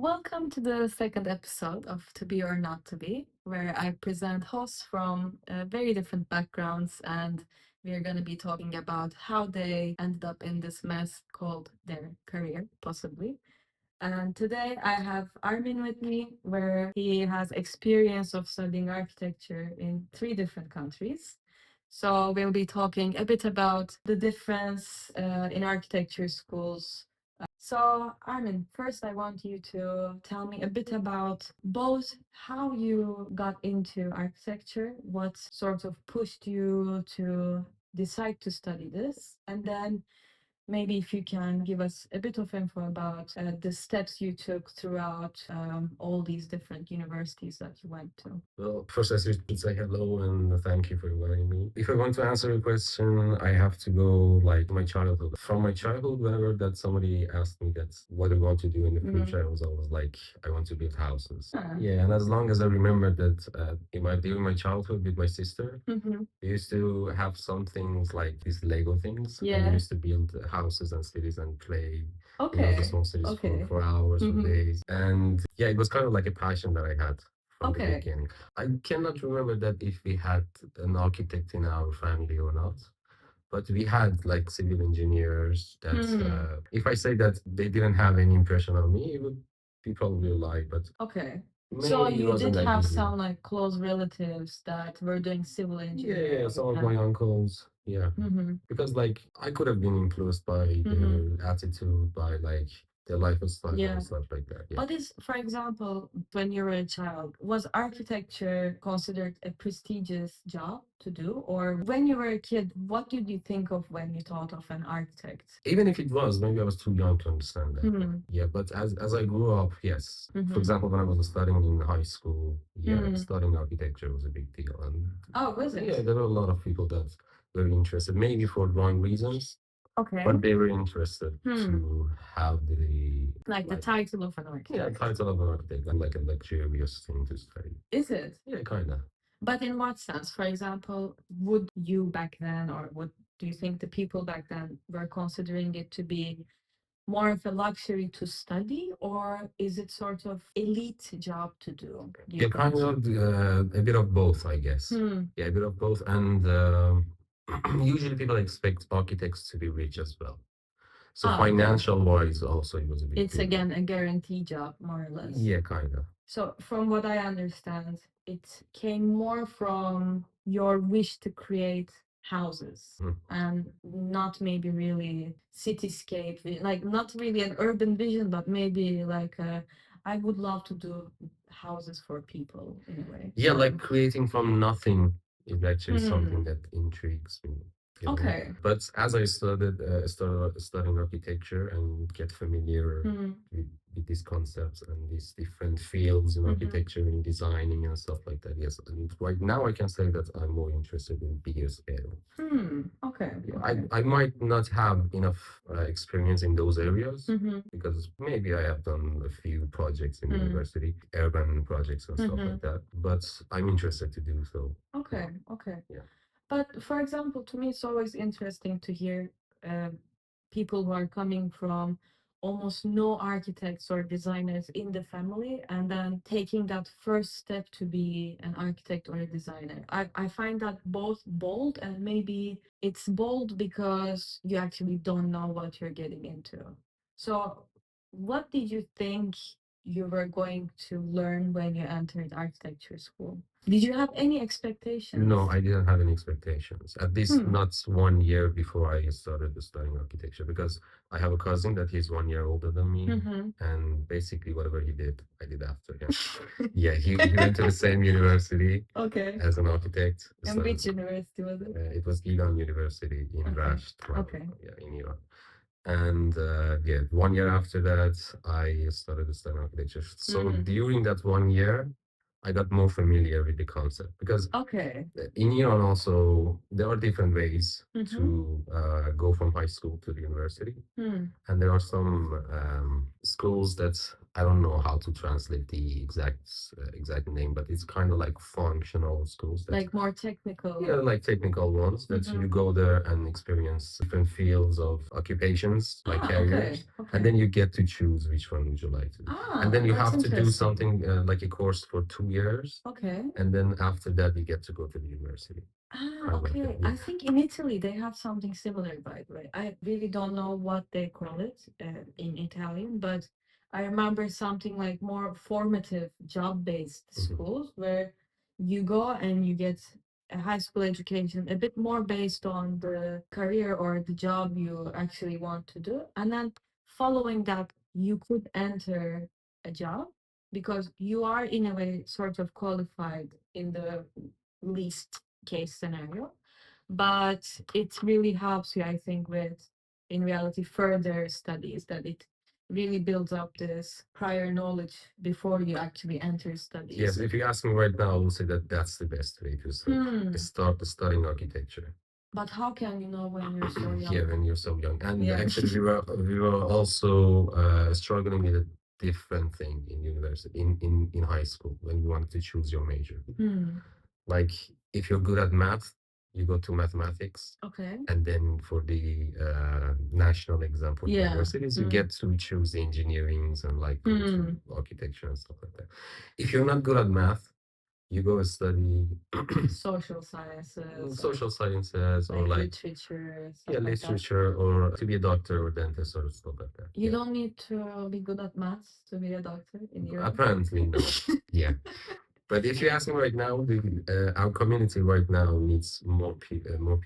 Welcome to the second episode of To Be or Not to Be, where I present hosts from very different backgrounds, and we are going to be talking about how they ended up in this mess called their career, possibly. And today I have Armin with me, where he has experience of studying architecture in three different countries. So we'll be talking a bit about the difference in architecture schools. So Armin, first I want you to tell me a bit about both how you got into architecture, what sort of pushed you to decide to study this, and then maybe if you can give us a bit of info about the steps you took throughout all these different universities that you went to. Well, first I should say hello and thank you for inviting me. If I want to answer your question, I have to go like my childhood. From my childhood, whenever that somebody asked me that what do you want to do in the future, I was always like, I want to build houses. Yeah, and as long as I remember that during my childhood with my sister, we used to have some things like these Lego things, and we used to build houses and cities and play, the small cities for hours, for days. And yeah, it was kind of like a passion that I had from the beginning. I cannot remember that if we had an architect in our family or not, but we had like civil engineers that if I say that they didn't have any impression on me, it would be probably a lie, but Okay. So maybe it you wasn't did that have easy. some like close relatives that were doing civil Yeah, engineering. some of my uncles, yeah. Because like I could have been influenced by their attitude, by like their lifestyle Yeah. and stuff like that. Yeah. But is, for example, when you were a child, was architecture considered a prestigious job to do? Or when you were a kid, what did you think of when you thought of an architect? Even if it was, maybe I was too young to understand that. Yeah, but as I grew up, yes. For example, when I was studying in high school, yeah, studying architecture was a big deal. And Oh, was it? yeah, there were a lot of people that were interested, maybe for wrong reasons, Okay. but they were interested to have Like the title of an yeah, architect. title of an architect and like a luxurious thing to study. Is it? Yeah, kind of. But in what sense? For example, would you back then, or would do you think the people back then were considering it to be more of a luxury to study, or is it sort of elite job to do? Do you Yeah, kind think? of a bit of both, I guess. Yeah, a bit of both, and usually people expect architects to be rich as well. So Ah, okay. financial wise, also it was a big It's deal. again a guarantee job, more or less. Yeah, kind of. So, from what I understand, it came more from your wish to create houses and not maybe really cityscape, like not really an urban vision, but maybe like I would love to do houses for people in a way. Yeah, like creating from nothing is actually something that intrigues me. Okay. But as I started studying architecture and get familiar with these concepts and these different fields in architecture and designing and stuff like that, yes. And right now I can say that I'm more interested in bigger scale. Okay. Yeah, Okay. I might not have enough experience in those areas because maybe I have done a few projects in university, urban projects and stuff like that. But I'm interested to do so. Okay. Okay. Yeah. But for example, to me, it's always interesting to hear uh, people who are coming from almost no architects or designers in the family and then taking that first step to be an architect or a designer. I find that both bold and maybe it's bold because you actually don't know what you're getting into. So, what did you think you were going to learn when you entered architecture school? Did you have any expectations? No, I didn't have any expectations. At least not 1 year before I started studying architecture because I have a cousin that he's 1 year older than me, and basically whatever he did, I did after him. Yeah, he went to the same university Okay. as an architect. And which university was it? It was Iran University in Okay. Rasht, Okay. yeah, in Iran. And yeah, 1 year after that, I started studying architecture. So during that 1 year, I got more familiar with the concept because Okay. in Iran also there are different ways Mm-hmm. to go from high school to the university. Hmm. And there are some schools that I don't know how to translate the exact name, but it's kind of like functional schools that Like more technical. yeah, like technical ones that Mm-hmm. you go there and experience different fields of occupations, like Ah, okay. careers, Okay. and then you get to choose which one would you like to do. Ah, And then you that's have to do interesting. something like a course for 2 years, Okay. and then after that you get to go to the university. Ah, Kind of like that, okay. yeah. I think in Italy they have something similar, by the way. I really don't know what they call it in Italian, but I remember something like more formative job-based schools where you go and you get a high school education a bit more based on the career or the job you actually want to do. And then following that, you could enter a job because you are in a way sort of qualified in the least case scenario. But it really helps you, I think, with in reality further studies that it really builds up this prior knowledge before you actually enter studies. Yes, if you ask me right now, I will say that that's the best way to start. Start studying architecture. But how can you know when you're so Yeah, young? when you're so young. And Yeah. actually, we were also struggling with a different thing in university, in high school when you wanted to choose your major. Like if you're good at math, you go to mathematics, Okay. and then for the national exam for the Yeah. universities, you get to choose the engineerings and like go to architecture and stuff like that. If you're not good at math, you go study Social sciences, social sciences or like like literature, yeah, stuff like that. literature or to be a doctor or dentist or stuff like that. You Yeah. don't need to be good at maths to be a doctor in Europe. Apparently, no. Yeah. But if you ask me right now, our community right now needs more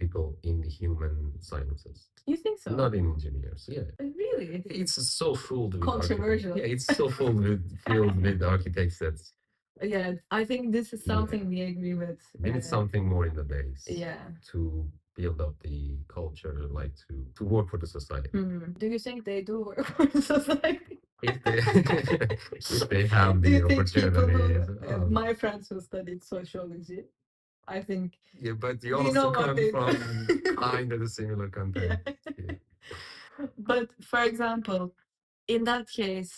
people in the human sciences. You think so? Not in engineers. Yeah. Really? It's so full with architects. Controversial. Yeah, it's so full with filled with architects that Yeah, I think this is yeah, something we agree with. we need something more in the base. Yeah. To build up the culture, like to work for the society. Do you think they do work for the society? If they if they have Do the you think people who, opportunities. my friends who studied sociology, I think, Yeah, but you do you also know what come they from do? kind of a similar Yeah. context. Yeah. But for example, in that case,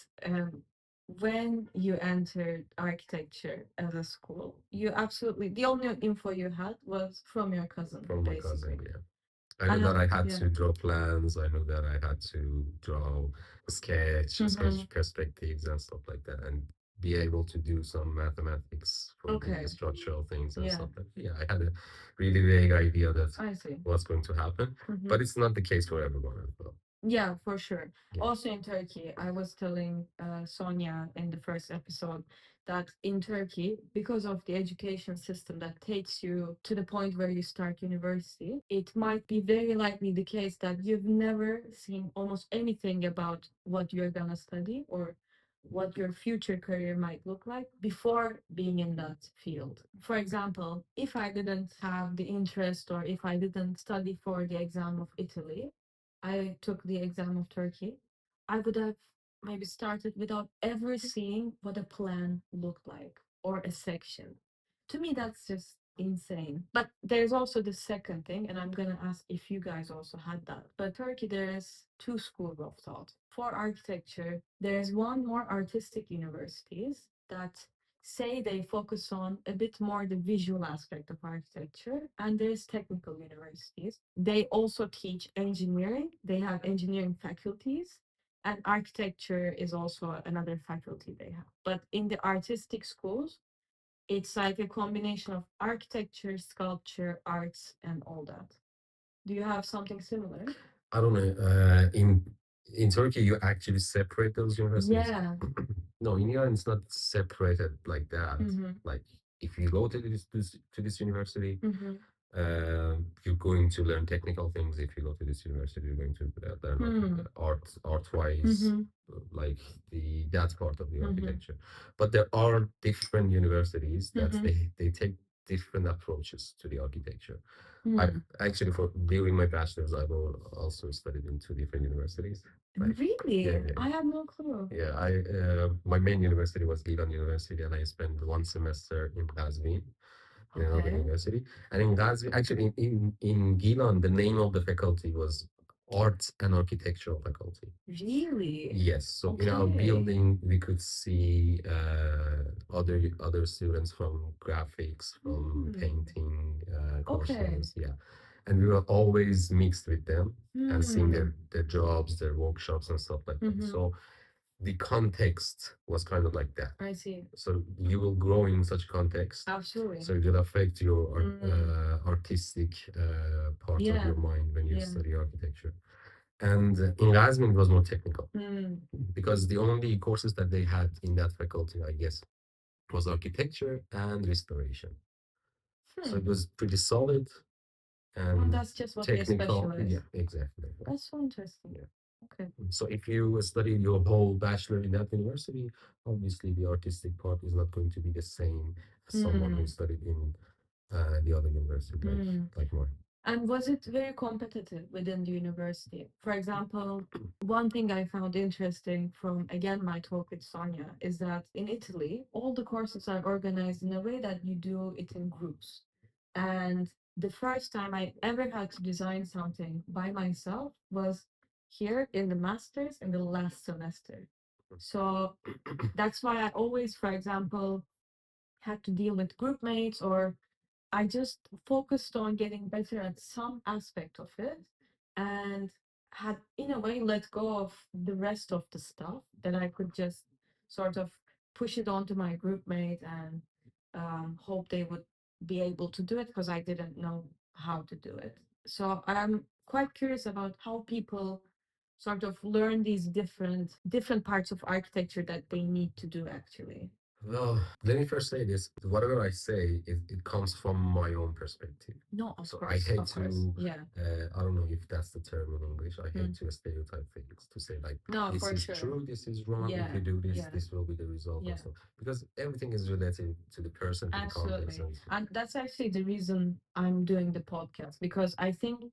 when you entered architecture as a school, you absolutely the only info you had was from your cousin, From my basically. cousin, yeah. I know And that I had yeah. to draw plans. I know that I had to draw sketch perspectives and stuff like that, and be able to do some mathematics for Okay. the structural things and Yeah. stuff like that. Yeah, I had a really vague idea that I see. what's going to happen, but it's not the case for everyone as well. Yeah, for sure. Yeah. Also in Turkey, I was telling Sonia in the first episode that in Turkey, because of the education system that takes you to the point where you start university, it might be very likely the case that you've never seen almost anything about what you're gonna study or what your future career might look like before being in that field. For example, if I didn't have the interest or if I didn't study for the exam of Italy, I took the exam of Turkey, I would have maybe started without ever seeing what a plan looked like or a section. To me, that's just insane. But there's also the second thing, and I'm gonna ask if you guys also had that. But Turkey, there's two schools of thought. For architecture, there's one more artistic universities that say they focus on a bit more the visual aspect of architecture, and there's technical universities. They also teach engineering. They have engineering faculties, and architecture is also another faculty they have. But in the artistic schools, it's like a combination of architecture, sculpture, arts, and all that. Do you have something similar? I don't know. In Turkey, you actually separate those universities. Yeah. No, in Iran, it's not separated like that. Like if you go to this university, you're going to learn technical things. If you go to this university, you're going to learn art wise, like the that part of the architecture. But there are different universities that they take different approaches to the architecture. I actually for during my bachelor's, I've also studied in two different universities. Like, Really? yeah, I have no clue. yeah. I My main university was Iran University, and I spent one semester in Qazvin, in another Okay. university. And in Qazvin, actually, in Gilan, the name of the faculty was Art and Architectural Faculty. Really? Yes, so in our Okay. building, we could see other students from graphics, from Hmm. painting Okay. courses, yeah, and we were always mixed with them and seeing Hmm. their jobs, their workshops, and stuff like that. Mm-hmm. So the context was kind of like that. I see. So you will grow in such context. Absolutely. So it will affect your artistic part of Yeah. your mind when you Yeah. study architecture. And in Razmin, it was more technical Hmm. because the only courses that they had in that faculty, I guess, was architecture and restoration. So Hmm. it was pretty solid And and that's just what they technical. specialize. Yeah, exactly. That's so interesting. Yeah. Okay. So if you study your whole bachelor in that university, obviously the artistic part is not going to be the same as someone who Hmm. studied in the other university, Hmm. like mine. And was it very competitive within the university? For example, one thing I found interesting from, again, my talk with Sonia is that in Italy, all the courses are organized in a way that you do it in groups. And the first time I ever had to design something by myself was here in the master's in the last semester. So that's why I always, for example, had to deal with group mates, or I just focused on getting better at some aspect of it and had, in a way, let go of the rest of the stuff that I could just sort of push it onto my group mate and hope they would be able to do it because I didn't know how to do it. So I'm quite curious about how people sort of learn these different parts of architecture that they need to do actually. Well, let me first say this. Whatever I say, it comes from my own perspective. No, of So I course, hate of course. to, Yeah. I don't know if that's the term in English. I hate Mm. to stereotype things, to say like, No, this for is sure. true, this is wrong. If Yeah, you do this, yeah, this will be the result and yeah. stuff. Because everything is related to the person, to the context. Absolutely. And And that's actually the reason I'm doing the podcast because I think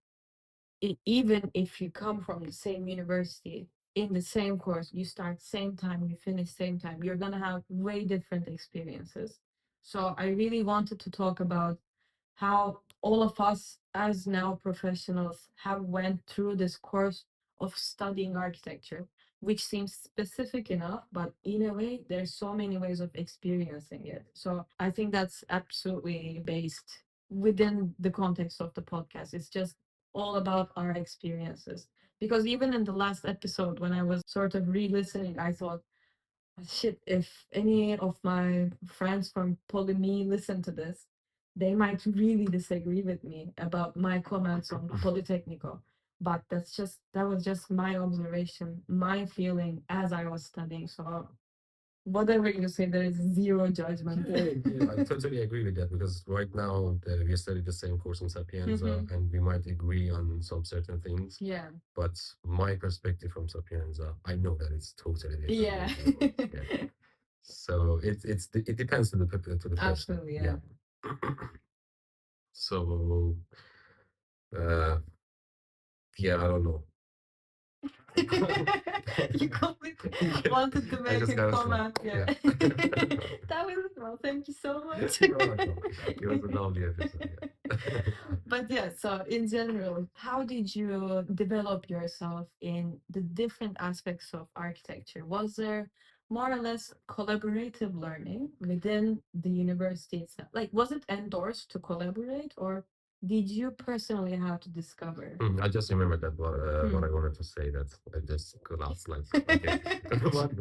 even if you come from the same university in the same course, you start same time, you finish same time, you're gonna have way different experiences. So I really wanted to talk about how all of us as now professionals have went through this course of studying architecture, which seems specific enough, but in a way there's so many ways of experiencing it. So I think that's absolutely based within the context of the podcast. It's just all about our experiences, because even in the last episode when I was sort of re-listening, I thought, shit, if any of my friends from Polyme listen to this, they might really disagree with me about my comments on Polytechnico. But that was just my observation, my feeling as I was studying. So whatever you say, there is zero judgment. yeah, I totally agree with that because right now we study the same course in Sapienza Mhm. and we might agree on some certain things. Yeah. But my perspective from Sapienza, I know that it's totally different Yeah. than yours. Yeah. So it depends to to the person. Absolutely, yeah. So uh, yeah, I don't know. You completely Yeah, wanted to I make just a gotta stop. comment. Yeah. Yeah. That was well, thank you so much. You're welcome. It was a lovely episode. Yeah. But yeah, so in general, how did you develop yourself in the different aspects of architecture? Was there more or less collaborative learning within the university itself? Like, was it endorsed to collaborate, or did you personally have to discover? I just remembered that what Hmm. I wanted to say. That I just collapsed. Like, okay,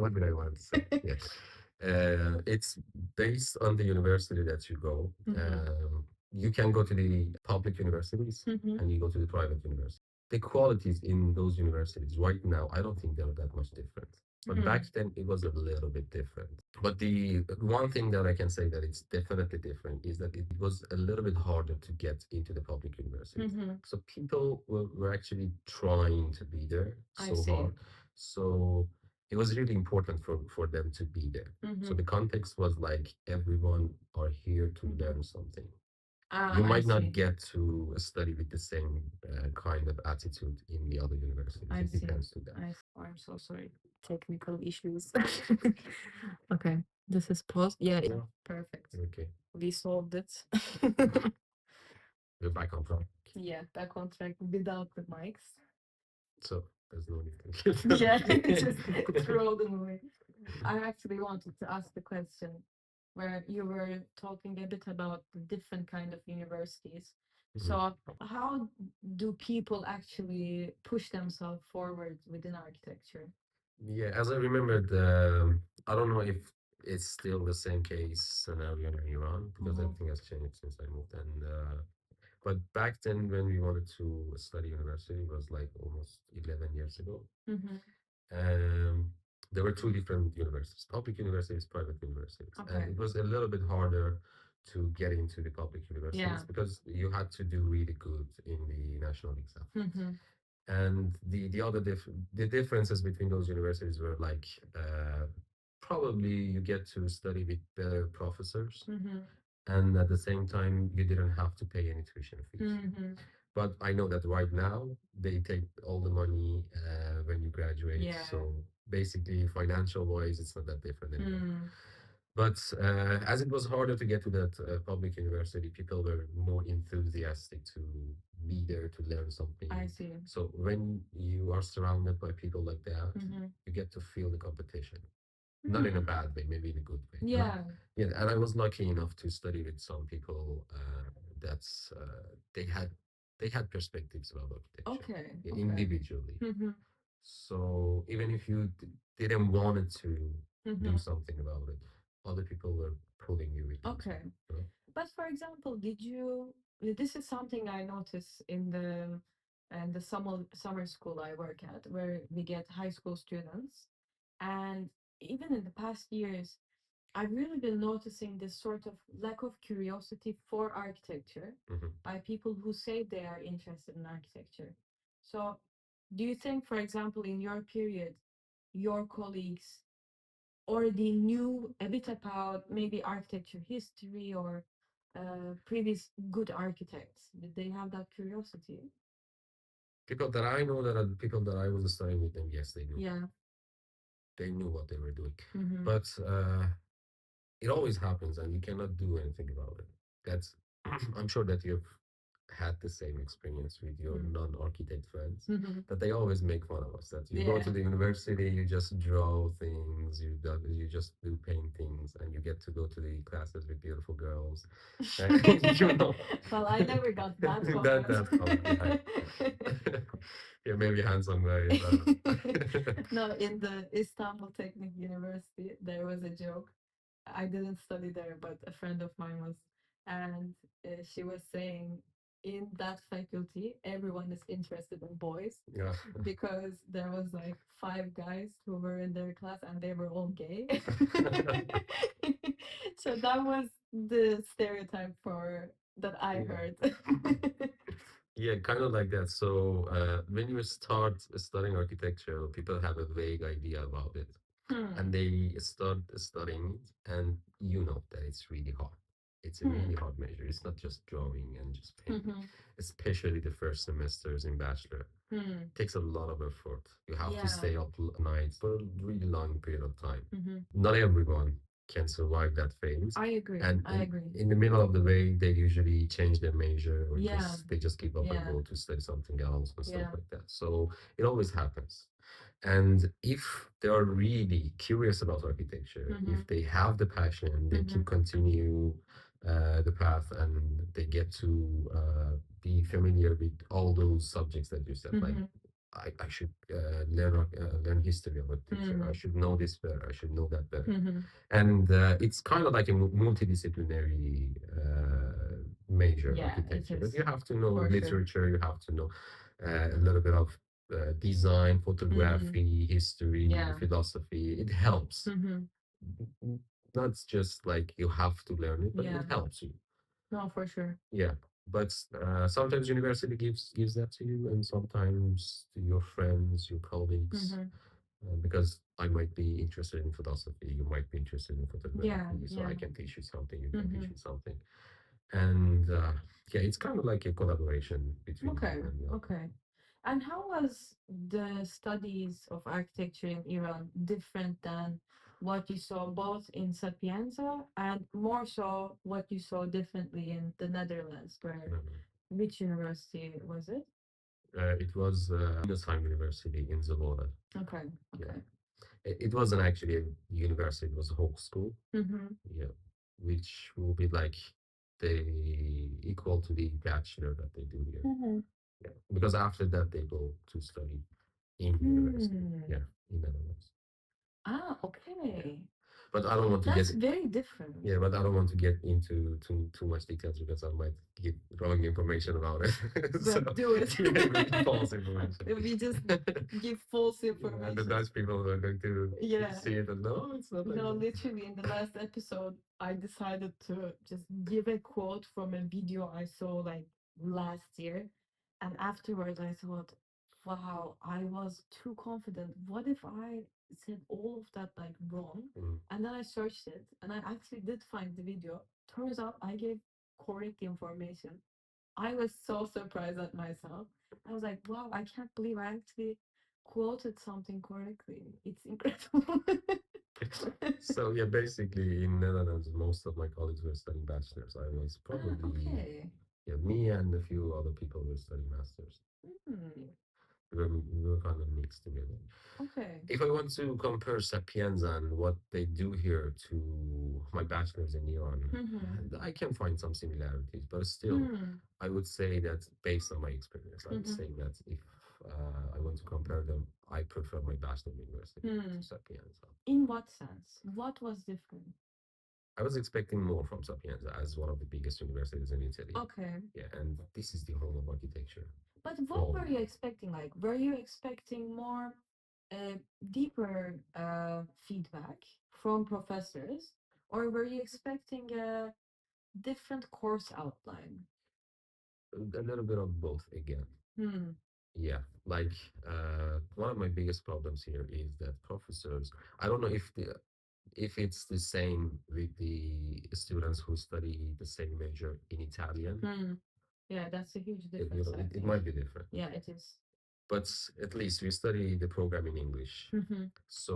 what did I want to say? Yeah, it's based on the university that you go. Mhm. You can go to the public universities Mhm. and you go to the private universities. The qualities in those universities right now, I don't think they're that much different. But back Mhm. then, it was a little bit different. But the one thing that I can say that it's definitely different is that it was a little bit harder to get into the public universities. Mhm. So people were actually trying to be there I so see. hard. So it was really important for them to be there. So Mhm. the context was like everyone are here to Mhm. learn something. Ah, You I might not see. get to study with the same kind of attitude in the other universities. I It see. depends to them. I Oh, I'm so sorry. Technical issues. Okay, this is paused. Yeah, No. perfect. Okay. We solved it. We're back on track. Yeah, back on track without the mics. So there's no need to keep Yeah, them. just throw them away. I actually wanted to ask the question where you were talking a bit about the different kind of universities. Mhm. So how do people actually push themselves forward within architecture? Yeah, as I remembered, I don't know if it's still the same case scenario in Iran because Mhm. everything has changed since I moved. And but back then, when we wanted to study university, it was like almost 11 years ago. Mhm. Um, there were two different universities: public universities, private universities, and Okay. it was a little bit harder to get into the public universities Yeah. because you had to do really good in the national exam. Mhm. And the differences between those universities were like probably you get to study with better professors, Mhm. and at the same time you didn't have to pay any tuition fees. Mhm. But I know that right now they take all the money when you graduate. Yeah. So basically, financial wise, it's not that different anymore. Mm. But as it was harder to get to that public university, people were more enthusiastic to be there to learn something. I see. So when you are surrounded by people like that, Mhm. you get to feel the competition. Not in a bad way, maybe in a good way. Yeah. Yeah, and I was lucky enough to study with some people that's they had perspectives about architecture, Okay. yeah, Okay. individually. Mhm. So even if you didn't want it to do Mhm. something about it, other people were pulling you with them. Okay. You know? But for example, did you? This is something I notice in the summer school I work at, where we get high school students, and even in the past years, I've really been noticing this sort of lack of curiosity for architecture Mhm. by people who say they are interested in architecture. So, do you think, for example, in your period, your colleagues already knew a bit about maybe architecture history or previous good architects? Did they have that curiosity? People that I know that are the people that I was studying with them, yes, they knew. Yeah. They knew what they were doing. Mm-hmm. But it always happens and you cannot do anything about it. That's I'm sure that you've had the same experience with your non-architect friends, Mm-hmm. that they always make fun of us, that you go Yeah. to the university, you just draw things, you just do paintings, and you get to go to the classes with beautiful girls. You know. Well, I never got that That comment, yeah. Yeah, maybe handsome guys. No, in the Istanbul Technic University, there was a joke. I didn't study there, but a friend of mine was, and she was saying in that faculty, everyone is interested in boys Yeah. because there was like five guys who were in their class and they were all gay. So that was the stereotype for that I Yeah. heard. Yeah, kind of like that. So when you start studying architecture, people have a vague idea about it, and they start studying it, and you know that it's really hard. It's a really hard major. It's not just drawing and just painting, especially the first semesters in bachelor. Takes a lot of effort. You have to Yeah. stay up nights for a really long period of time. Mm-hmm. Not everyone can survive that phase. I agree. And I agree. in the middle of the way, they usually change their major or Yeah. just give up and Yeah. go to study something else and stuff Yeah. like that. So it always happens. And if they are really curious about architecture, if they have the passion, they can continue the path and they get to be familiar with all those subjects that you said, like I should learn history of architecture. I should know this better. I should know that better. And it's kind of like a multidisciplinary major, Yeah, it architecture. But is. you have to know For sure. literature. You have to know a little bit of design, photography, history, Yeah. philosophy. It helps. Not just like you have to learn it, but Yeah. it helps you. No, for sure. Yeah, but sometimes university gives that to you, and sometimes to your friends, your colleagues, because I might be interested in philosophy, you might be interested in Yeah. photography, so Yeah. I can teach you something, you can teach me something, and yeah, it's kind of like a collaboration between Okay. you and me. Okay. And how was the studies of architecture in Iran different than what you saw both in Sapienza and more so what you saw differently in the Netherlands, where which university was it? It was Time University in Zwolle. Okay, Yeah. okay. It wasn't actually a university, it was a whole school. Mm-hmm. Yeah. Which will be like the equal to the bachelor that they do here. Mm-hmm. Yeah. Because after that, they go to study in university. Hmm. Yeah. In Netherlands. Ah, Yeah. okay. But I don't want to get That's very different. yeah, but I don't want to get into too much details because I might get wrong information about it. So But do it. yeah, maybe false information. We just give false Yeah, and the information. Dutch people are going to Yeah. see it and no, it's not like No, that. literally, in the last episode, I decided to just give a quote from a video I saw like last year. And afterwards, I thought, wow, I was too confident. What if I said all of that like wrong? Mm. And then I searched it and I actually did find the video. Turns out I gave correct information. I was so surprised at myself. I was like, wow, I can't believe I actually quoted something correctly. It's incredible. So yeah, basically in Netherlands, most of my colleagues were studying bachelors. I was Ah, probably okay. yeah, me and a few other people were studying masters. Hmm. We were kind of mixed together. Okay. If I want to compare Sapienza and what they do here to my bachelor's in Iran, Mm-hmm. I can find some similarities, but still, Hmm. I would say that based on my experience, I would Mm-hmm. say that if I want to compare them, I prefer my bachelor university Hmm. to Sapienza. In what sense? What was different? I was expecting more from Sapienza as one of the biggest universities in Italy. Okay. Yeah, and this is the home of architecture. But what Well, were you expecting? Like, were you expecting more uh, deeper feedback from professors, or were you expecting a different course outline? a little bit of both again. Hmm. Yeah, like one of my biggest problems here is that professors, I don't know if it's the same with the students who study the same major in Italian. Hmm. Yeah, that's a huge It, you difference, know, I it think. might be different, Yeah, it is. but at least we study the program in English. Mm-hmm. So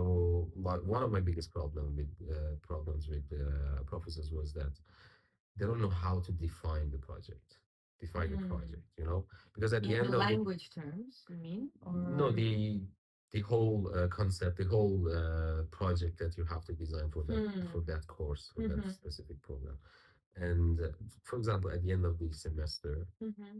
one of my biggest problems with professors was that they don't know how to define the Mm. project, because at the In end of the language terms, you mean? no, Or the whole concept, the whole project that you have to design for hmm. that course, for that Mm-hmm. specific program. And for example, at the end of the semester, Mm-hmm.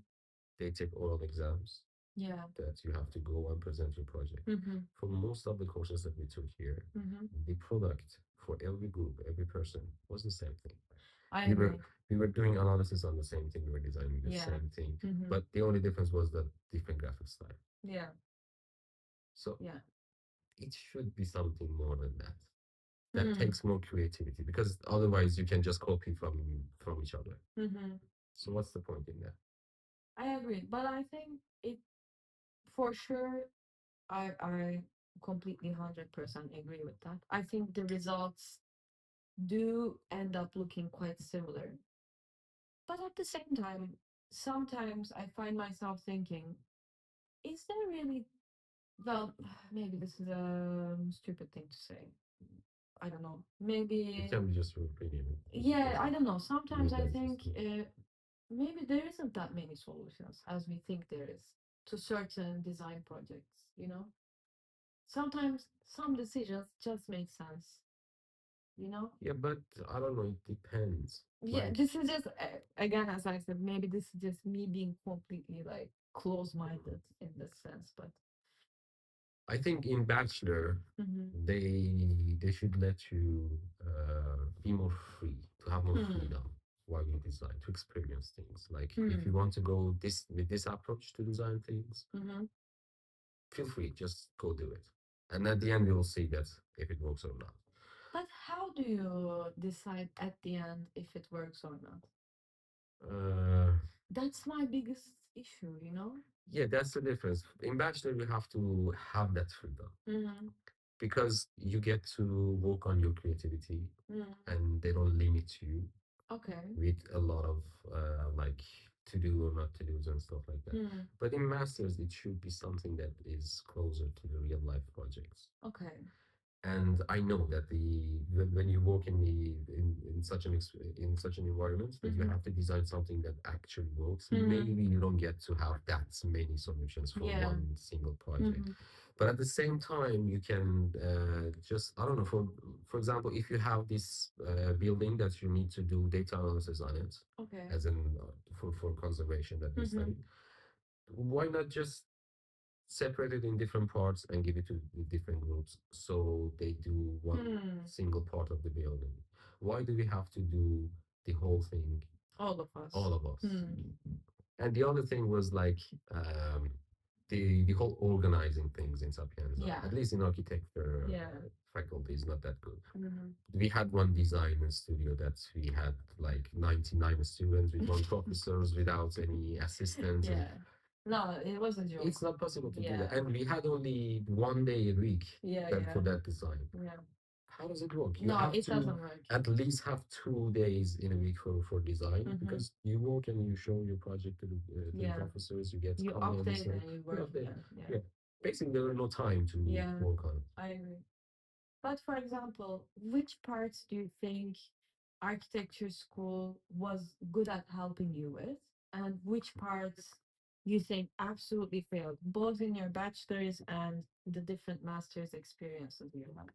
they take oral exams Yeah. that you have to go and present your project. Mm-hmm. For most of the courses that we took here, Mm-hmm. the product for every group, every person was the same thing. I We were agree. we were doing analysis on the same thing. We were designing the Yeah. same thing, Mm-hmm. but the only difference was the different graphic style. Yeah. So Yeah. it should be something more than that. That Hmm. takes more creativity because otherwise you can just copy from each other. Mm-hmm. So what's the point in that? I agree, but I think it for sure. I completely 100% agree with that. I think the results do end up looking quite similar, but at the same time, sometimes I find myself thinking, is there really well, maybe this is a stupid thing to say. I don't know. It Maybe, can be just your opinion. It yeah, I doesn't don't know. Sometimes mean I that it's think maybe there isn't that many solutions as we think there is to certain design projects, you know? Sometimes some decisions just make sense, you know? yeah, but I don't know. It depends. Yeah, Like this is just, again, as I said, maybe this is just me being completely like close minded in this sense, but. I think in bachelor Mhm. they should let you be more free, to have more Hmm. freedom while you design, to experience things. Like if Hmm. you want to go this with this approach to design things, Hmm. feel free, just go do it. And at the end, you'll see that if it works or not. But how do you decide at the end if it works or not? Uh, That's my biggest issue, you know? yeah, that's the difference. In bachelor, you have to have that freedom Mm-hmm. because you get to work on your creativity, Mm. and they don't limit you Okay. with a lot of like to do or not to do and stuff like that. Hmm. But in masters, it should be something that is closer to the real life projects. Okay. And I know that when you work in in such an environment that you Mm-hmm. have to design something that actually works. Mm-hmm. Maybe you don't get to have that many solutions for Yeah. one single project, Mm-hmm. but at the same time you can just, I don't know, for example, if you have this building that you need to do data analysis on it, Okay. as in for conservation that we Mm-hmm. study, why not just separate it in different parts and give it to the different groups so they do one Hmm. single part of the building? Why do we have to do the whole thing, All of us. all of us? Hmm. And the other thing was like um, the whole organizing things in Sapienza, Yeah. at least in architecture. Yeah. Faculty is not that good. Mm-hmm. We had one designer studio that we had like 99 students with one professors without any assistants, and Yeah. No, it was a joke. it's not possible to do Yeah. that. And we had only one day a week Yeah, that yeah. for that design. Yeah. How does it work? You No, have it to doesn't work. at least have 2 days in a week for design, Mm-hmm. because you work and you show your project to the Yeah. professors, you get You comments, update and and you you work update. again. Yeah. Yeah, basically there is no time to Yeah, work on it. I agree. But for example, which parts do you think architecture school was good at helping you with? And which parts you think absolutely failed, both in your bachelor's and the different master's experiences you have?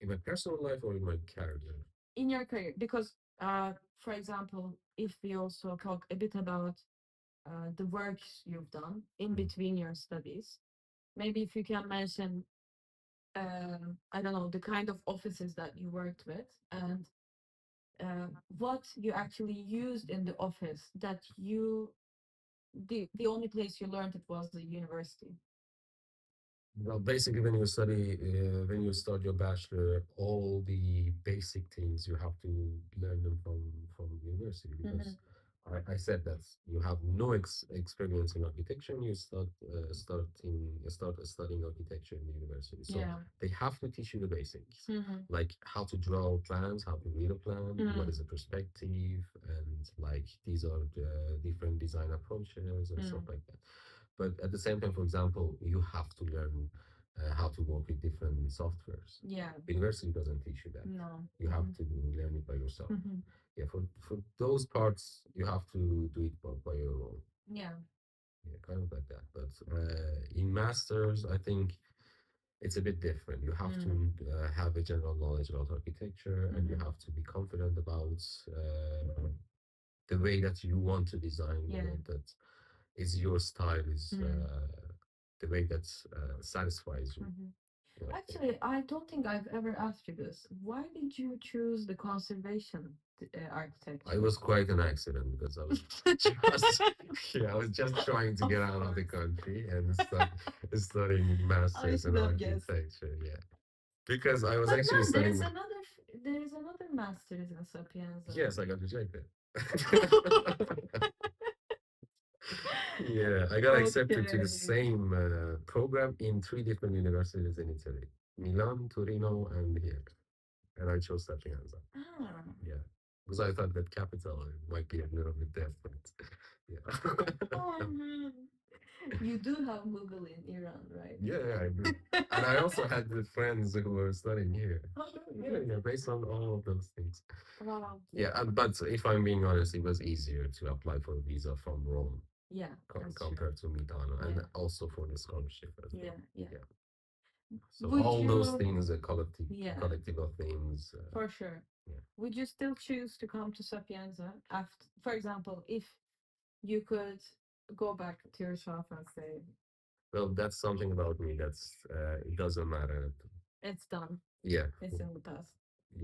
In my personal life or in my career? In your career? Because, for example, if we also talk a bit about the works you've done in Mm. between your studies, maybe if you can mention I don't know, the kind of offices that you worked with and what you actually used in the office that you, the only place you learned it was the university. Well, basically, when you start your bachelor, all the basic things you have to learn them from university, Mm-hmm. because I said that you have no experience in architecture, and you start studying architecture in the university. So Yeah. they have to teach you the basics, Mm-hmm. like how to draw plans, how to read a plan, what Mm-hmm. is a perspective, and like these are the different design approaches and stuff Mm. like that. But at the same time, for example, you have to learn how to work with different softwares. Yeah. University doesn't teach you that. No. You have to learn it by yourself. Mm-hmm. Yeah, for those parts, you have to do it by your own. Yeah. Yeah, kind of like that. But in masters, I think it's a bit different. You have to Mm. have a general knowledge about architecture, and you Mm-hmm. have to be confident about the way that you want to design, the Yeah. way that is your style, is Mm. the way that satisfies you. Mm-hmm. Like that. Actually, I don't think I've ever asked you this. Why did you choose the conservation I architecture? was quite an accident because I was just yeah, I was just trying to Of get out of the course. country and start studying I masters in should have guessed. architecture. Yeah, because I was But actually no, studying. there is another master's in Sapienza. Yes, I got rejected. Yeah, I got accepted to the Okay. same program in 3 different universities in Italy: Milan, Torino, and here. And I chose Sapienza. Ah. Yeah, because I thought that capital might be a little bit different. Yeah. Oh man. You do have Mughal in Iran, right? Yeah, yeah, I do. And I also had the friends who were studying here. Oh, Yeah, yeah, based on all of those things. wow. Yeah, but if I'm being honest, it was easier to apply for a visa from Rome Yeah, that's true. compared to Milano, and Yeah. also for the scholarship as Yeah, well. yeah. Yeah. So Would all those you, things, a yeah, collective of things. for sure. Yeah. Would you still choose to come to Sapienza after, for example, if you could go back to yourself and say, Well, that's something about me that's it doesn't matter. it's done, Yeah, it's in the past?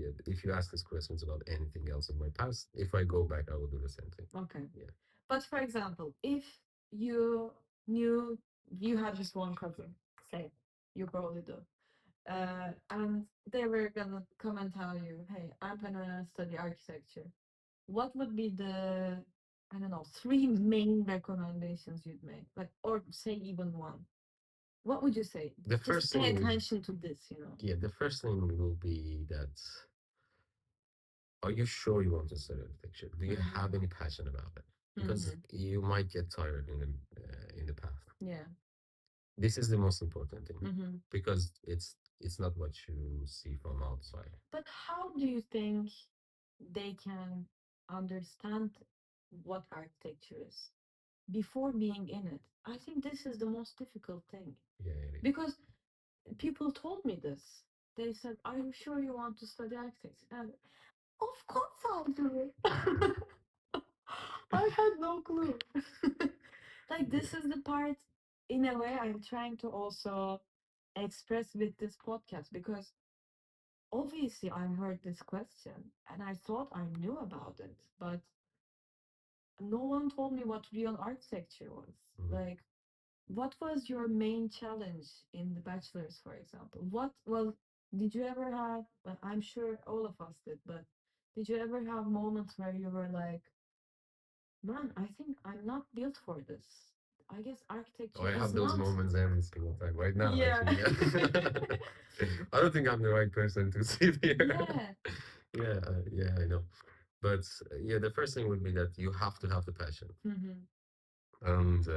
yeah. If you ask these questions about anything else in my past, if I go back, I will do the same thing. Okay. Yeah. But for example, if you knew you had just one cousin, say, you probably do, and they were gonna come and tell you, hey, I'm gonna study architecture, what would be the, I don't know, three main recommendations you'd make? Like, or say even one. What would you say? The Just first pay thing, attention to this, you know? yeah, the first thing will be that, are you sure you want to study architecture? Do you Mhm. have any passion about it? because Mm-hmm. you might get tired in the path. Yeah. This is the most important thing Mm-hmm. because it's not what you see from outside. But how do you think they can understand what architecture is before being in it? I think this is the most difficult thing Yeah, it is. because people told me this. They said, "Are you sure you want to study architecture?" And of course I'll do it. I had no clue. Like this is the part, in a way, I'm trying to also express with this podcast because obviously I heard this question and I thought I knew about it, but no one told me what real architecture was. Mhm. Like, what was your main challenge in the bachelor's, for example? Did you ever have, well, I'm sure all of us did, but did you ever have moments where you were like, man, I think I'm not built for this? I guess Oh, architecture I is have those not. moments every single time. Right now, Yeah. actually, yeah. I don't think I'm the right person to sit here. Yeah. Yeah, yeah, I know. But yeah, the first thing would be that you have to have the passion. Mm-hmm. And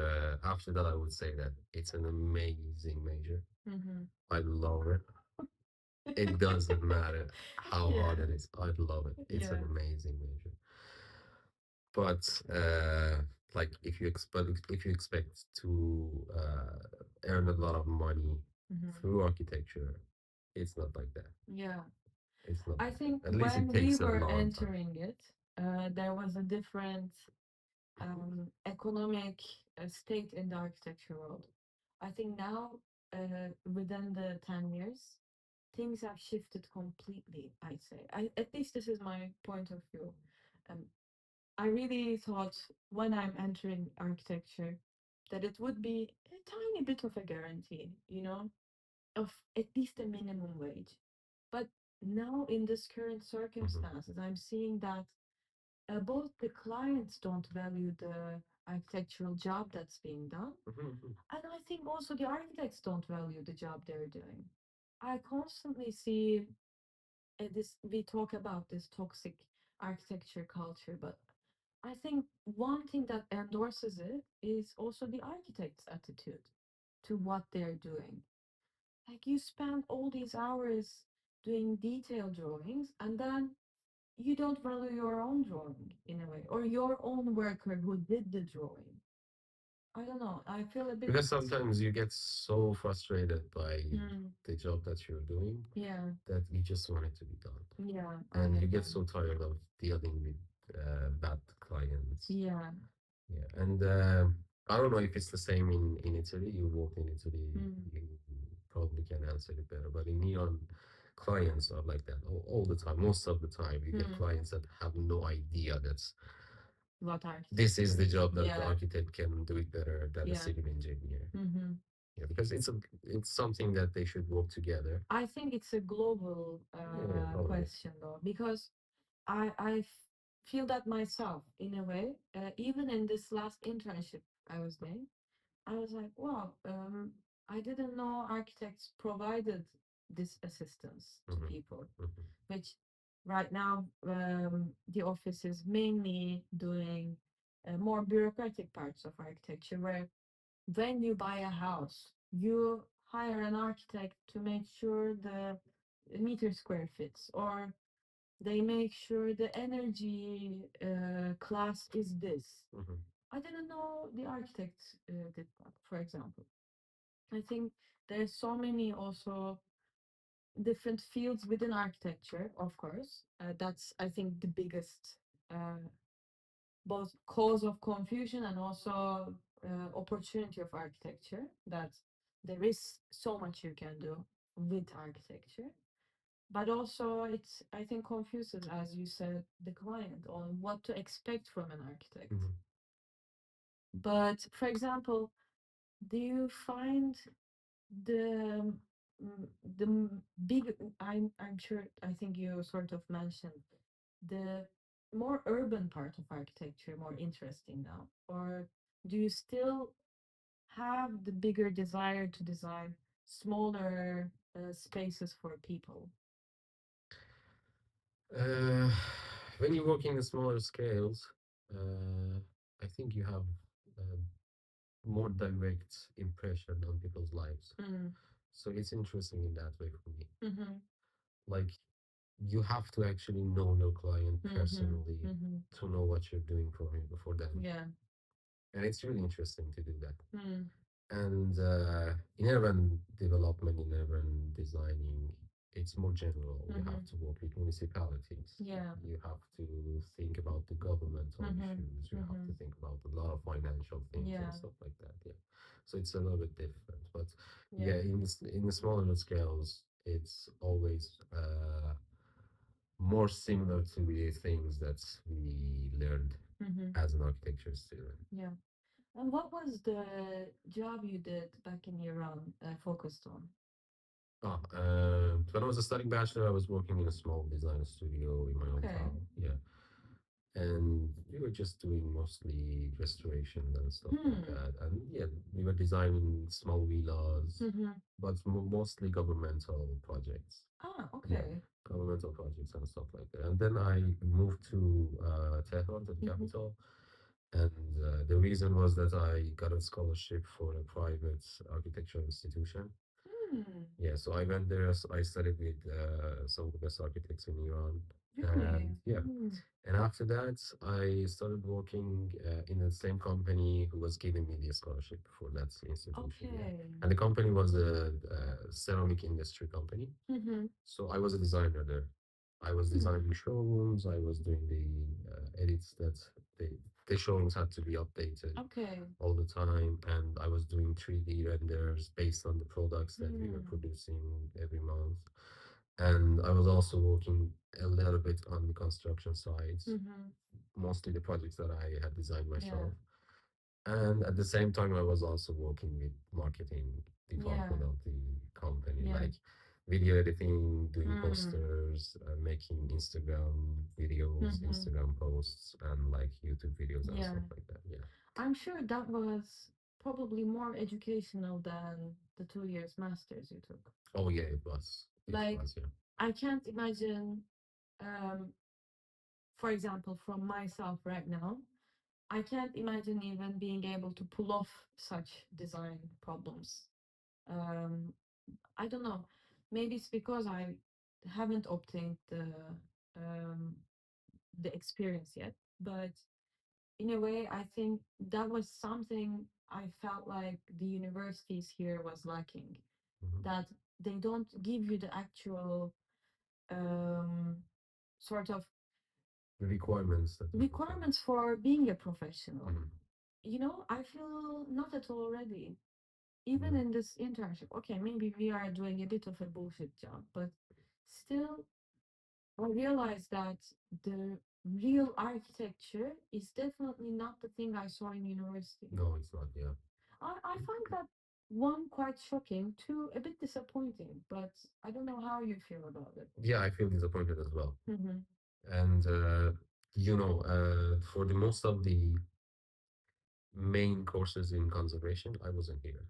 after that, I would say that it's an amazing major. Mm-hmm. I love it. It doesn't matter how hard Yeah. it is. I love it. It's an Yeah. amazing major. But like if you expect to earn a lot of money Mm-hmm. through architecture, it's not like that. Yeah. It's not I like that. think At least it when we takes a were long time. entering it, there was a different economic state in the architecture world. I think now, within the 10 years, things have shifted completely, I'd say. At least this is my point of view. Um, I really thought when I'm entering architecture that it would be a tiny bit of a guarantee, of at least a minimum wage. But now, in this current Mhm. circumstances, I'm seeing that both the clients don't value the architectural job that's being done, Mhm. and I think also the architects don't value the job they're doing. I constantly see this, we talk about this toxic architecture culture, but I think one thing that endorses it is also the architect's attitude to what they're doing. Like you spend all these hours doing detailed drawings and then you don't value your own drawing in a way, or your own worker who did the drawing. I don't know. I feel a bit. Because sometimes you get so frustrated by Mm, the job that you're doing yeah, that you just want it to be done. yeah, I And you get agree. so tired of dealing with bad clients. Yeah. Yeah, and I don't know if it's the same in Italy. You work in Italy, Mm, you probably can answer it better. But in Iran, clients are like that all the time. Most of the time, you get mm. clients that have no idea that What this architecture is the is? job that the Yeah, architect can do it better than a yeah. civil engineer. Mm-hmm. Yeah, because it's something that they should work together. I think it's a global Yeah, probably. question though, because feel that myself in a way. Even in this last internship I was doing, I was like, wow, I didn't know architects provided this assistance to Hmm. people, Hmm. which right now the office is mainly doing more bureaucratic parts of architecture, where when you buy a house, you hire an architect to make sure the meter square fits, or they make sure the energy class is this. Hmm. I didn't know the architects did that, for example. I think there's so many also different fields within architecture, of course. That's, I think, the biggest uh, both cause of confusion and also opportunity of architecture, that there is so much you can do with architecture. But also, it's, I think, confuses, as you said, the client on what to expect from an architect. Hmm. But for example, do you find the the big, I'm sure, I think you sort of mentioned the more urban part of architecture more interesting now, or do you still have the bigger desire to design smaller spaces for people? Uh, when you work in the smaller scales, uh, I think you have uh, more direct impression on people's lives. Mm. So it's interesting in that way for me. Mm-hmm. Like you have to actually know your client Mm-hmm. personally Mm-hmm. to know what you're doing for him for them, Yeah. and it's really interesting to do that. Mm. And in urban development, in urban designing, it's more general. You Mm-hmm. have to work with municipalities. Yeah. You have to think about the governmental Mm-hmm. issues. You have Mm-hmm. to think about a lot of financial things and Yeah. stuff like that. Yeah. So it's a little bit different. But Yeah. yeah, in the smaller scales, it's always more similar to the things that we learned Mm-hmm. as an architecture student. Yeah. And what was the job you did back in Iran focused on? When I was studying bachelor, I was working in a small design studio in my Okay. hometown. Yeah, and we were just doing mostly restoration and stuff like Hmm. that. And yeah, we were designing small villas, Mm-hmm. but mostly governmental projects. Ah, Yeah, okay. governmental projects and stuff like that. And then I moved to Tehran, to the Mm-hmm. capital. And the reason was that I got a scholarship for a private architecture institution. Hmm. Yeah, so I went there. I studied with some of the best architects in Iran, and Really? yeah, Hmm. and after that, I started working in the same company who was giving me the scholarship for that institution. Yeah, Okay. and the company was a ceramic industry company. Mm-hmm. So I was a designer there. I was Hmm. designing showrooms. I was doing the edits that they the showrooms had to be updated Okay. all the time, and I was doing 3D renders based on the products that we were Hmm. producing every month. And I was also working a little bit on the construction sides, Mm-hmm. mostly the projects that I had designed Yeah. myself. And at the same time, I was also working with marketing Yeah. department of the company, Yeah. like video editing, doing Hmm. posters, making Instagram videos, Mm-hmm. Instagram posts, and like YouTube videos and Yeah. stuff like that. Yeah. I'm sure that was probably more educational than the 2 years masters you took. Oh yeah, it was. It Like, was. Yeah. I can't imagine, um, for example, from myself right now, I can't imagine even being able to pull off such design problems. Um, I don't know. Maybe it's because I haven't obtained um, the experience yet, but in a way, I think that was something I felt like the universities here was lacking. Mhm. That they don't give you the actual um, sort of The requirements that you have to. requirements for being a professional. Mhm. You know, I feel not at all ready. Yeah. Even in this internship, okay, maybe we are doing a bit of a bullshit job, but still, I realized that the real architecture is definitely not the thing I saw in university. No, it's not. Yeah. I find that one quite shocking, two a bit disappointing, but I don't know how you feel about it. Yeah, I feel disappointed as well. Mm-hmm. And for the most of the main courses in conservation, I wasn't here.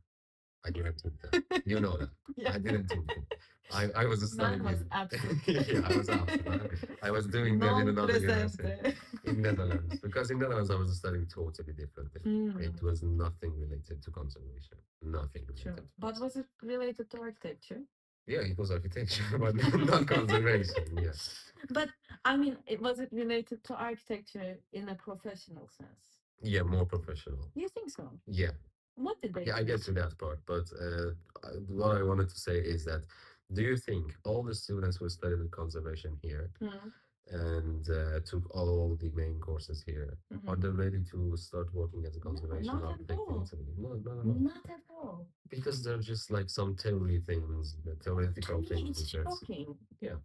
I didn't take that. You know that. Yeah. I didn't take that. I was Man studying was with. absent. Yeah, I was absent. I was doing that in Non another university presente. in Netherlands because in Netherlands I was studying totally different thing. It Mm, was nothing related to conservation. Nothing related true. to But was it conservation. related to architecture? Yeah, it was architecture, but not conservation. Yeah. But I mean, was it related to architecture in a professional sense? Yeah, more professional. You think so? Yeah. What did they Yeah, I teach get to you? that part, but what I wanted to say is that do you think all the students who studied conservation here Mm, and took all the main courses here are mhm. they ready to start working as a No, conservation not at architect in all. Italy? No, not at all. Not at all. Because they're just like some theory things, the To theoretical me, things. it's That's shocking. yeah.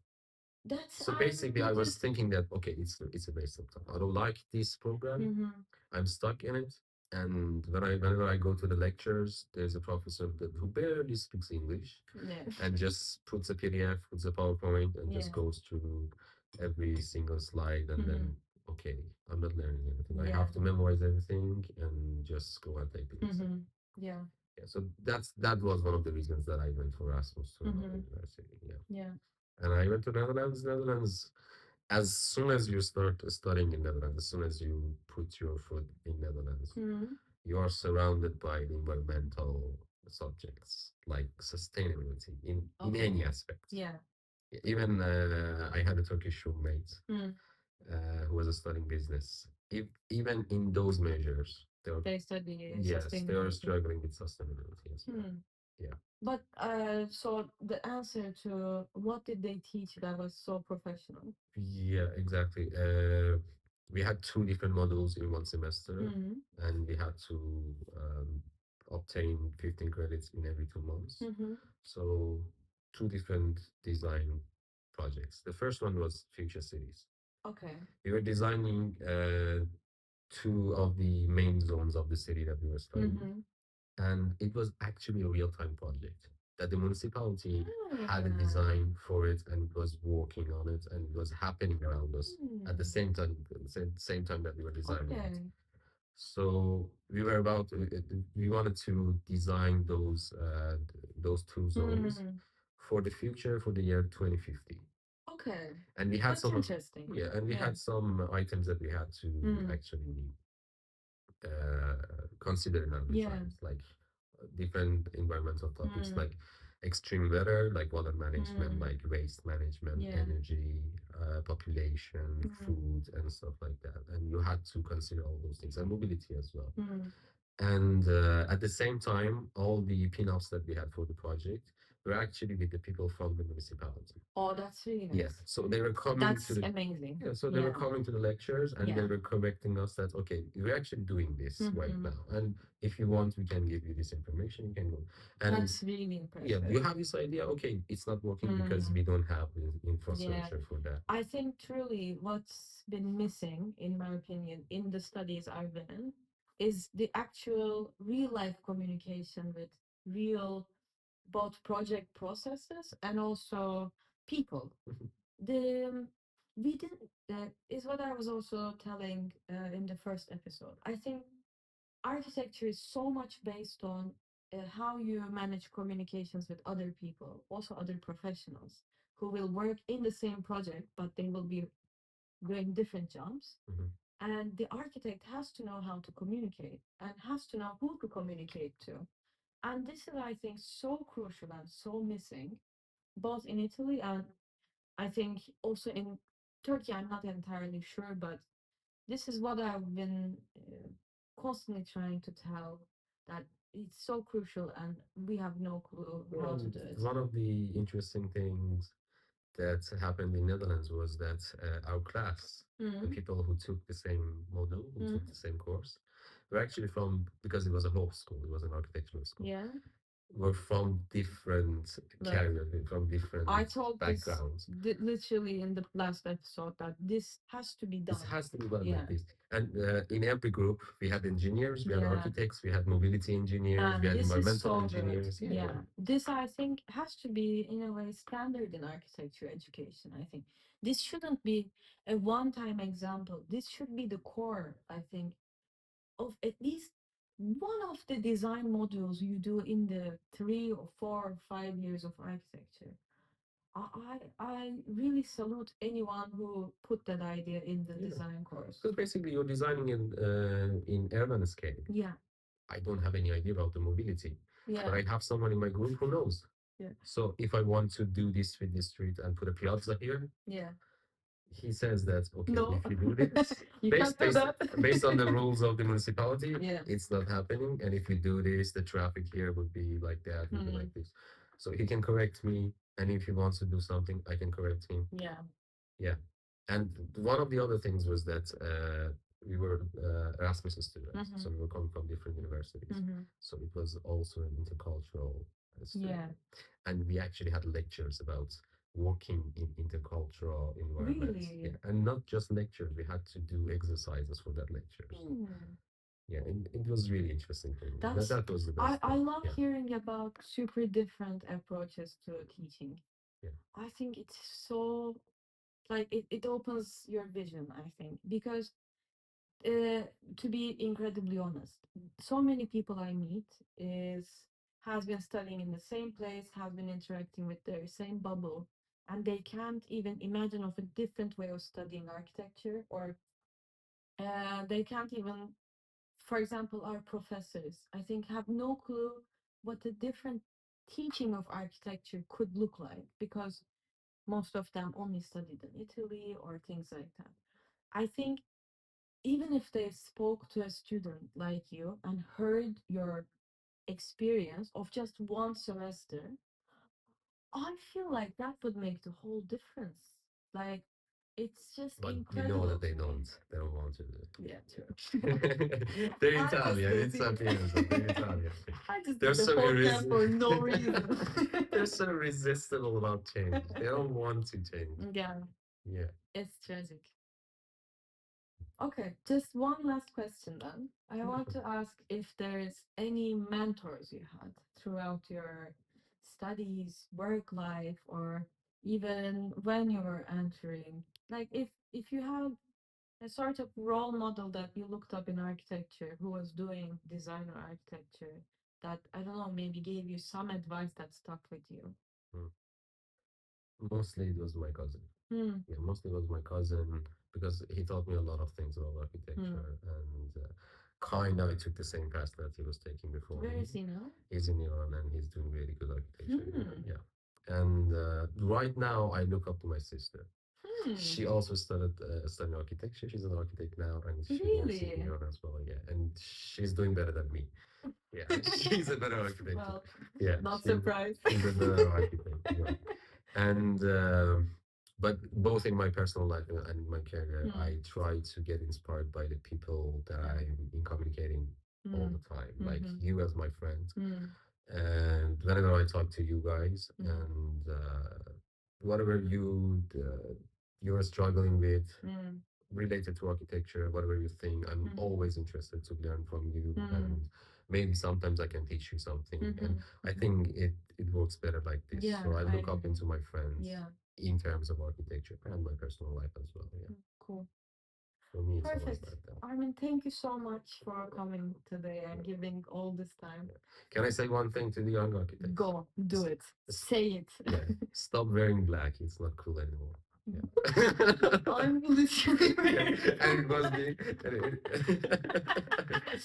That's So I basically, I would was just. thinking that okay, it's a waste of time. I don't like this program. Mm-hmm. I'm stuck in it. And whenever I go to the lectures, there's a professor who barely speaks English Yeah. and just puts a PDF, puts a PowerPoint, and just Yeah. goes through every single slide. And Mm-hmm. then, okay, I'm not learning anything. I Yeah. have to memorize everything and just go and take the exam. Mm-hmm. Yeah. Yeah, so that was one of the reasons that I went for Erasmus to another Mm-hmm. university. Yeah, Yeah. and I went to Netherlands. Netherlands. as soon as you start studying in Netherlands, as soon as you put your foot in Netherlands, Mm. you are surrounded by the environmental subjects like sustainability in Okay. any aspect. Yeah. Even I had a Turkish roommate Mm. who was studying business. Even in those measures, they're They study yes, they are sustainability. struggling with sustainability as well. Hmm. Yeah. But so the answer to what did they teach that was so professional? Yeah, exactly. We had two different modules in one semester, Mm. and we had to obtain 15 credits in every 2 months. Mm-hmm. So, two different design projects. The first one was future cities. Okay. We were designing two of the main zones of the city that we were studying, Mm-hmm. and it was actually a real-time project that the municipality had a Ah. design for it and was working on it and it was happening around us at the Hmm. same time, same time that we were designing it. Okay. So we were about we wanted to design those two zones Mm. for the future for the year 2050. Okay. And we had That's some interesting. yeah, and we Yeah. had some items that we had to Mm. actually consider in our Yeah. designs, like different environmental topics, Mm. like extreme weather, like water management, Mm. like waste management, Yeah. energy, population, Mm. food, and stuff like that. And you had to consider all those things and mobility as well. Mm. And at the same time, all the pin-ups that we had for the project were actually with the people from the municipality. Oh, that's really Yeah, nice. so they were coming to That's the amazing. yeah, so they were Yeah. coming to the lectures and they Yeah. were correcting us that okay, we're actually doing this right Mm-hmm. now, and if you want, we can give you this information. You can go, and That's really yeah, impressive. you have this idea. Okay, it's not working because Mm. we don't have the Yeah. infrastructure for that. I think truly what's been missing, in my opinion, in the studies I've been in, is the actual real life communication with real both project processes and also people. Mhm. The we didn't is what I was also telling in the first episode. I think architecture is so much based on how you manage communications with other people, also other professionals who will work in the same project, but they will be doing different jobs. Mhm. And the architect has to know how to communicate and has to know who to communicate to. And this is, I think, so crucial and so missing, both in Italy and I think also in Turkey. I'm not entirely sure, but this is what I've been constantly trying to tell that it's so crucial and we have no clue how to And do it. one of the interesting things that happened in Netherlands was that our class, the Mm. people who took the same module, who Mm. took the same course, were actually from because it was a law school, it was an architectural school. Yeah. Were from different Look, careers, from I different told this backgrounds. literally in the last episode that this has to be This done. has to be done Yeah. like this. And in every group, we had engineers, we had Yeah. architects, we had mobility engineers, we And had this is environmental so good. engineers. Yeah, yeah. Yeah. This, I think, has to be, in a way, standard in architecture education. I think this shouldn't be a one time example. This should be the core, I think, of at least one of the design modules you do in the 3 or 4 or 5 years of architecture. I really salute anyone who put that idea in the Yeah. design course. Because basically you're designing in urban scale. Yeah, I don't have any idea about the mobility, but yeah, I have someone in my group who knows. yeah, So if I want to do this with this street and put a piazza here, yeah. he says that okay, No, if you do this you can't based do based that. based on the rules of the municipality, Yeah. it's not happening. And if you do this, the traffic here would be like that, would be Hmm. like this. So he can correct me, and if he wants to do something, I can correct him. Yeah. Yeah. And one of the other things was that we were Erasmus students, Hmm. so we were coming from different universities. Hmm. So it was also an intercultural student. Yeah. And we actually had lectures about working in intercultural environments. Really? Yeah. And not just lectures, we had to do exercises for that lectures. Hmm. Yeah, and it was really interesting for me. That's That was the I, best I thing. love Yeah. hearing about super different approaches to teaching. Yeah. I think it's so like it opens your vision, I think, because to be incredibly honest, so many people I meet is has been studying in the same place, has been interacting with their same bubble, and they can't even imagine of a different way of studying architecture, or they can't even, for example, our professors, I think, have no clue what a different teaching of architecture could look like, because most of them only studied in Italy or things like that. I think even if they spoke to a student like you and heard your experience of just one semester, I feel like that would make the whole difference. Like, it's just But you know incredible that to me. they don't want to do it. Yeah, Yeah. true. They're I just Italian. did It's the okay. They're Italian. I just They're did the so podcast for no reason. they're so irresistible about change. They don't want to change. Yeah, Yeah. it's tragic. Okay, just one last question then. I want to ask if there's any mentors you had throughout your studies, work life, or even when you were entering. Like, if you had a sort of role model that you looked up in architecture who was doing design or architecture, that, I don't know, maybe gave you some advice that stuck with you. Mm. Mostly it was my cousin. Hmm. Yeah, mostly it was my cousin because he taught me a lot of things about Hmm. architecture, and kind of I took the same path that he was taking before Where me. is he now? He's in Iran and he's doing really good architecture. Hmm. Yeah. And right now I look up to my sister. Hmm. She also studying architecture. She's an architect now, and she works in Really? Iran as well. Yeah, and she's doing better than me. Yeah, she's a better architect. Well, Yeah, not surprised. she's a better architect. Yeah. And but both in my personal life and in my career, Hmm. I try to get inspired by the people that Yeah. I'm in communicating all Hmm. the time, like Mhm. you as my friend. Hmm. And whenever I talk to you guys, Hmm. and whatever you're struggling with Hmm. related to architecture, whatever you think, I'm Hmm. always interested to learn from you, Hmm. and maybe sometimes I can teach you something. And Mhm. I Mhm. think it works better like this. Yeah, So I I look up agree. into my friends Yeah. in terms of architecture and my personal life as well. Yeah, Cool. for me, it's always Perfect. like that. Armin, thank you so much for coming today and giving all this time. Yeah. Can I say one thing to the young architects? Go, do it. S- Say it. yeah, stop wearing black. It's not cool anymore. I'm literally Yeah, wearing and it was being,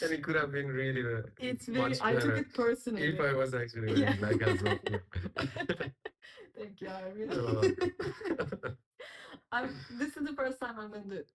and it could have been really It's very, much I took better it personally. if I was actually Yeah. wearing black as well. Yeah. Thank you, Armin. You're welcome. This is the first time I'm gonna do it.